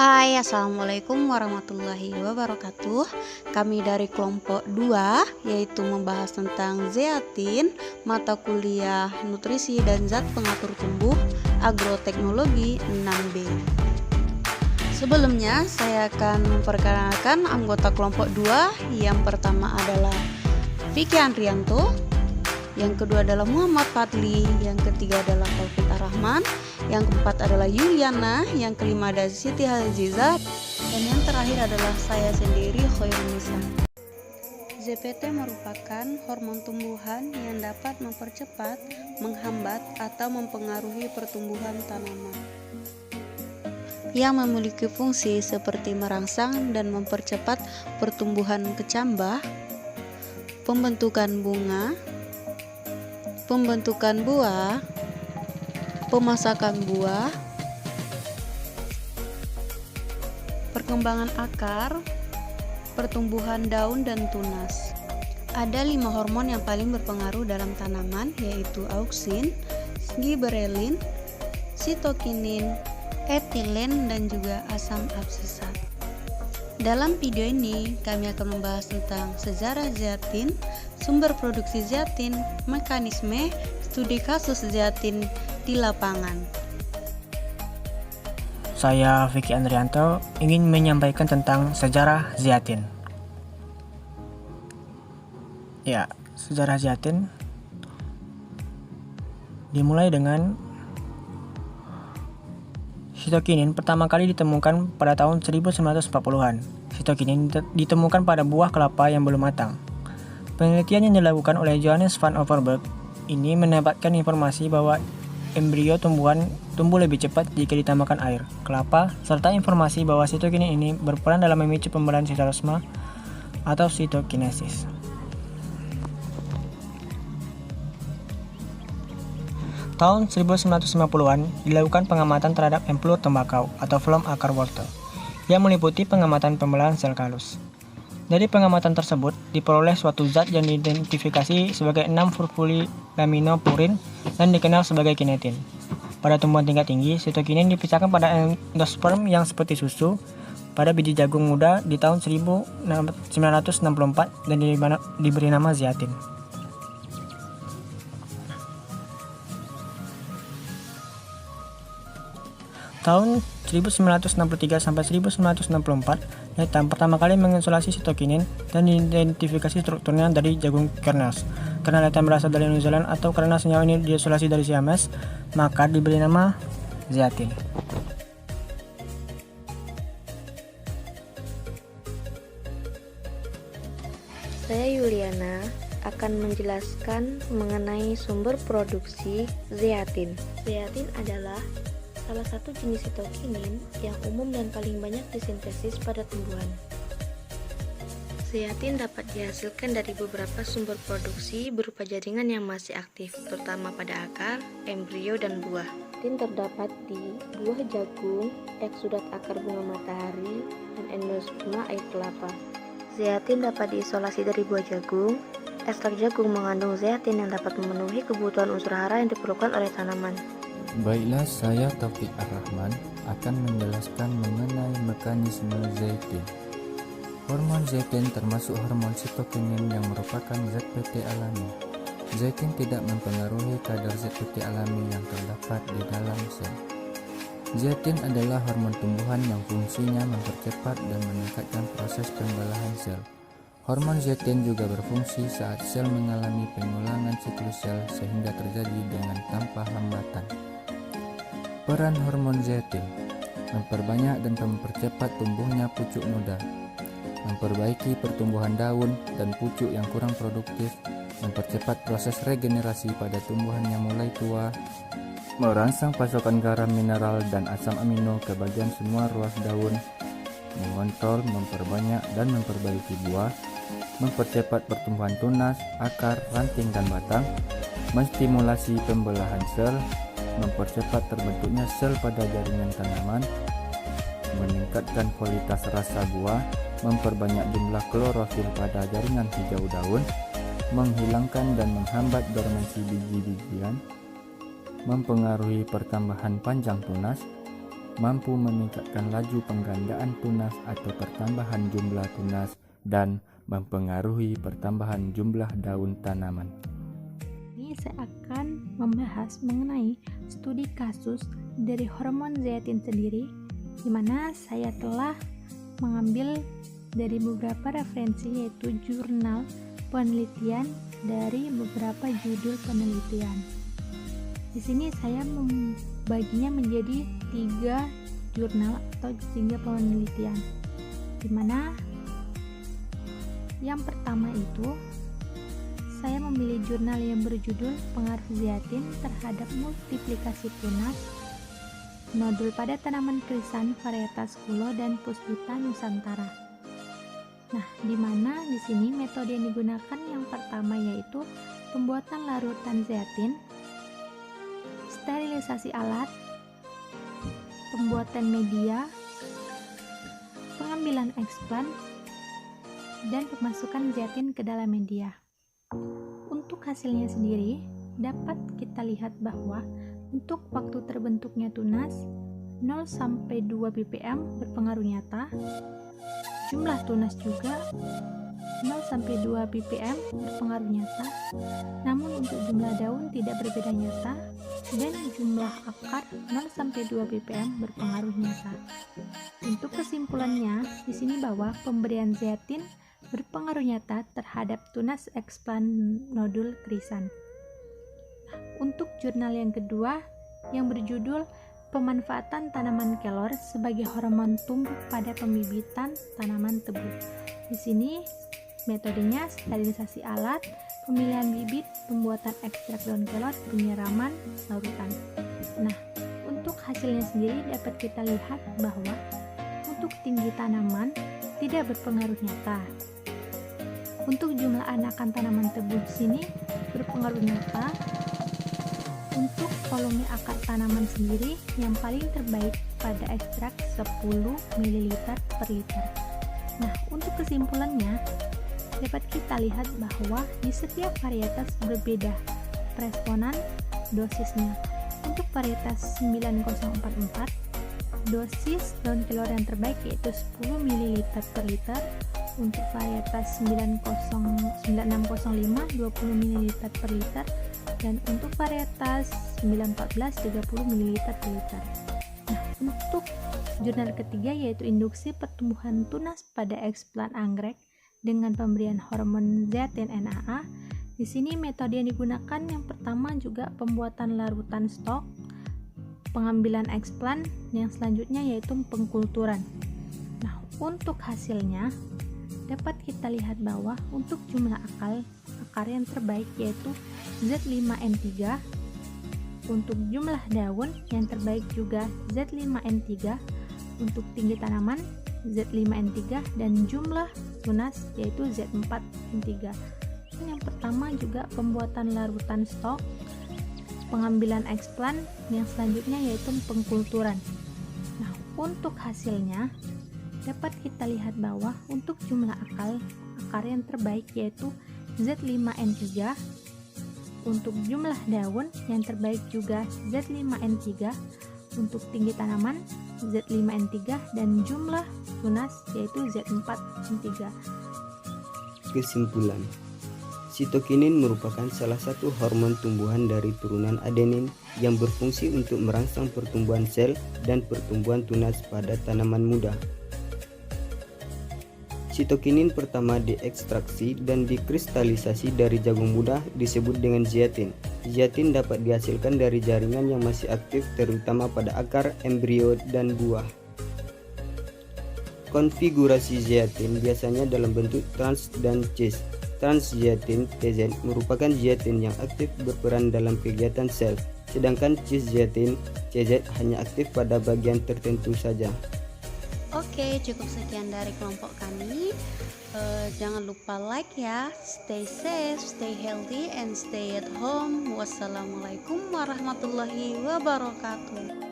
Hai, Assalamualaikum warahmatullahi wabarakatuh. Kami dari kelompok 2, yaitu membahas tentang zeatin, mata kuliah nutrisi dan zat pengatur tumbuh, agroteknologi 6B. Sebelumnya, saya akan memperkenalkan anggota kelompok 2. Yang pertama adalah Vicky Andrianto, yang kedua adalah Muhammad Fadli, yang ketiga adalah Taufik Ar-Rahman, yang keempat adalah Yuliana, yang kelima ada Siti Haziza, dan yang terakhir adalah saya sendiri, Khairunisa. ZPT merupakan hormon tumbuhan yang dapat mempercepat, menghambat, atau mempengaruhi pertumbuhan tanaman, yang memiliki fungsi seperti merangsang dan mempercepat pertumbuhan kecambah, pembentukan bunga, pembentukan buah, pemasakan buah, perkembangan akar, pertumbuhan daun dan tunas. Ada 5 hormon yang paling berpengaruh dalam tanaman, yaitu auksin, giberelin, sitokinin, etilen, dan juga asam absisat. Dalam video ini, kami akan membahas tentang sejarah zeatin, sumber produksi zeatin, mekanisme, studi kasus zeatin di lapangan. Saya Vicky Andrianto ingin menyampaikan tentang sejarah zeatin. Ya, sejarah zeatin dimulai dengan sitokinin pertama kali ditemukan pada tahun 1940-an. Sitokinin ditemukan pada buah kelapa yang belum matang. Penelitian yang dilakukan oleh Johannes van Overberg ini mendapatkan informasi bahwa embrio tumbuhan tumbuh lebih cepat jika ditambahkan air, kelapa, serta informasi bahwa sitokinin ini berperan dalam memicu pembelahan sitosoma atau sitokinesis. Tahun 1950-an dilakukan pengamatan terhadap empluur tembakau atau phloem akar wortel yang meliputi pengamatan pembelahan sel kalus. Dari pengamatan tersebut diperoleh suatu zat yang diidentifikasi sebagai 6-furfurylaminopurin dan dikenal sebagai kinetin. Pada tumbuhan tingkat tinggi, sitokinin dipisahkan pada endosperm yang seperti susu pada biji jagung muda di tahun 1964 dan diberi nama zeatin. Tahun 1963 sampai 1964, Nathan pertama kali mengisolasi sitokinin dan identifikasi strukturnya dari jagung kernels. Karena Nathan berasal dari New Zealand atau karena senyawa ini diisolasi dari Siames, maka diberi nama zeatin. Saya Yuliana akan menjelaskan mengenai sumber produksi zeatin. Zeatin adalah salah satu jenis sitokinin yang umum dan paling banyak disintesis pada tumbuhan. Zeatin dapat dihasilkan dari beberapa sumber produksi berupa jaringan yang masih aktif, terutama pada akar, embrio, dan buah. Zeatin terdapat di buah jagung, eksudat akar bunga matahari, dan endosperma air kelapa. Zeatin dapat diisolasi dari buah jagung. Ekstrak jagung mengandung zeatin yang dapat memenuhi kebutuhan unsur hara yang diperlukan oleh tanaman. Baiklah, saya Taufik Ar-Rahman akan menjelaskan mengenai mekanisme zeatin. Hormon zeatin termasuk hormon sitokinin yang merupakan ZPT alami. Zeatin tidak mempengaruhi kadar ZPT alami yang terdapat di dalam sel. Zeatin adalah hormon tumbuhan yang fungsinya mempercepat dan meningkatkan proses pembelahan sel. Hormon zeatin juga berfungsi saat sel mengalami pengulangan siklus sel sehingga terjadi dengan tanpa hambatan. Peran hormon zeatin: memperbanyak dan mempercepat tumbuhnya pucuk muda, memperbaiki pertumbuhan daun dan pucuk yang kurang produktif, mempercepat proses regenerasi pada tumbuhan yang mulai tua, merangsang pasokan garam mineral dan asam amino ke bagian semua ruas daun, mengontrol, memperbanyak dan memperbaiki buah, mempercepat pertumbuhan tunas, akar, ranting dan batang, menstimulasi pembelahan sel, mempercepat terbentuknya sel pada jaringan tanaman, meningkatkan kualitas rasa buah, memperbanyak jumlah klorofil pada jaringan hijau daun, menghilangkan dan menghambat dormansi biji-bijian, mempengaruhi pertambahan panjang tunas, mampu meningkatkan laju penggandaan tunas atau pertambahan jumlah tunas, dan mempengaruhi pertambahan jumlah daun tanaman. Ini saya akan membahas mengenai studi kasus dari hormon zeatin sendiri, di mana saya telah mengambil dari beberapa referensi, yaitu jurnal penelitian dari beberapa judul penelitian. Di sini saya membaginya menjadi 3 jurnal atau 3 penelitian, di mana yang pertama itu saya memilih jurnal yang berjudul Pengaruh Zeatin terhadap Multiplikasi Tunas Nodul pada Tanaman Krisan Varietas Kulo dan Puspita Nusantara. Nah, di mana di sini metode yang digunakan yang pertama yaitu pembuatan larutan zeatin, sterilisasi alat, pembuatan media, pengambilan eksplan, dan pemasukan zeatin ke dalam media. Untuk hasilnya sendiri, dapat kita lihat bahwa untuk waktu terbentuknya tunas 0-2 ppm berpengaruh nyata, jumlah tunas juga 0-2 ppm berpengaruh nyata, namun untuk jumlah daun tidak berbeda nyata, dan jumlah akar 0-2 ppm berpengaruh nyata. Untuk kesimpulannya, di sini bahwa pemberian zeatin berpengaruh nyata terhadap tunas eksplan nodul krisan. Untuk jurnal yang kedua yang berjudul Pemanfaatan Tanaman Kelor sebagai Hormon Tumbuh pada Pembibitan Tanaman Tebu. Di sini metodenya sterilisasi alat, pemilihan bibit, pembuatan ekstrak daun kelor, penyiraman larutan. Nah, untuk hasilnya sendiri dapat kita lihat bahwa untuk tinggi tanaman tidak berpengaruh nyata. Untuk jumlah anakan tanaman tebu di sini berpengaruh nyata. Untuk volume akar tanaman sendiri yang paling terbaik pada ekstrak 10 ml per liter. Nah, untuk kesimpulannya dapat kita lihat bahwa di setiap varietas berbeda peresponan dosisnya. Untuk varietas 9044 dosis daun kelor yang terbaik yaitu 10 ml per liter. Untuk varietas 9605 20 ml per liter, dan untuk varietas 914 30 ml per liter. Nah, untuk jurnal ketiga yaitu induksi pertumbuhan tunas pada eksplan anggrek dengan pemberian hormon zeatin NAA. Di sini metode yang digunakan yang pertama juga pembuatan larutan stok, pengambilan eksplan, yang selanjutnya yaitu pengkulturan. Nah, untuk hasilnya dapat kita lihat bahwa untuk jumlah akar yang terbaik yaitu Z5N3, untuk jumlah daun yang terbaik juga Z5N3, untuk tinggi tanaman Z5N3, dan jumlah tunas yaitu Z4N3. Yang pertama juga pembuatan larutan stok, pengambilan eksplan, yang selanjutnya yaitu pengkulturan. Nah, untuk hasilnya dapat kita lihat bahwa untuk jumlah akar yang terbaik yaitu Z5N3, untuk jumlah daun yang terbaik juga Z5N3, untuk tinggi tanaman Z5N3, dan jumlah tunas yaitu Z4N3. Kesimpulan, sitokinin merupakan salah satu hormon tumbuhan dari turunan adenin yang berfungsi untuk merangsang pertumbuhan sel dan pertumbuhan tunas pada tanaman muda. Sitokinin pertama diekstraksi dan dikristalisasi dari jagung muda disebut dengan zeatin. Zeatin dapat dihasilkan dari jaringan yang masih aktif terutama pada akar, embrio, dan buah. Konfigurasi zeatin biasanya dalam bentuk trans dan cis. Trans zeatin TZ merupakan zeatin yang aktif berperan dalam kegiatan sel, sedangkan cis zeatin CZ hanya aktif pada bagian tertentu saja. Oke, cukup sekian dari kelompok kami. Jangan lupa like ya. Stay safe, stay healthy, and stay at home. Wassalamualaikum warahmatullahi wabarakatuh.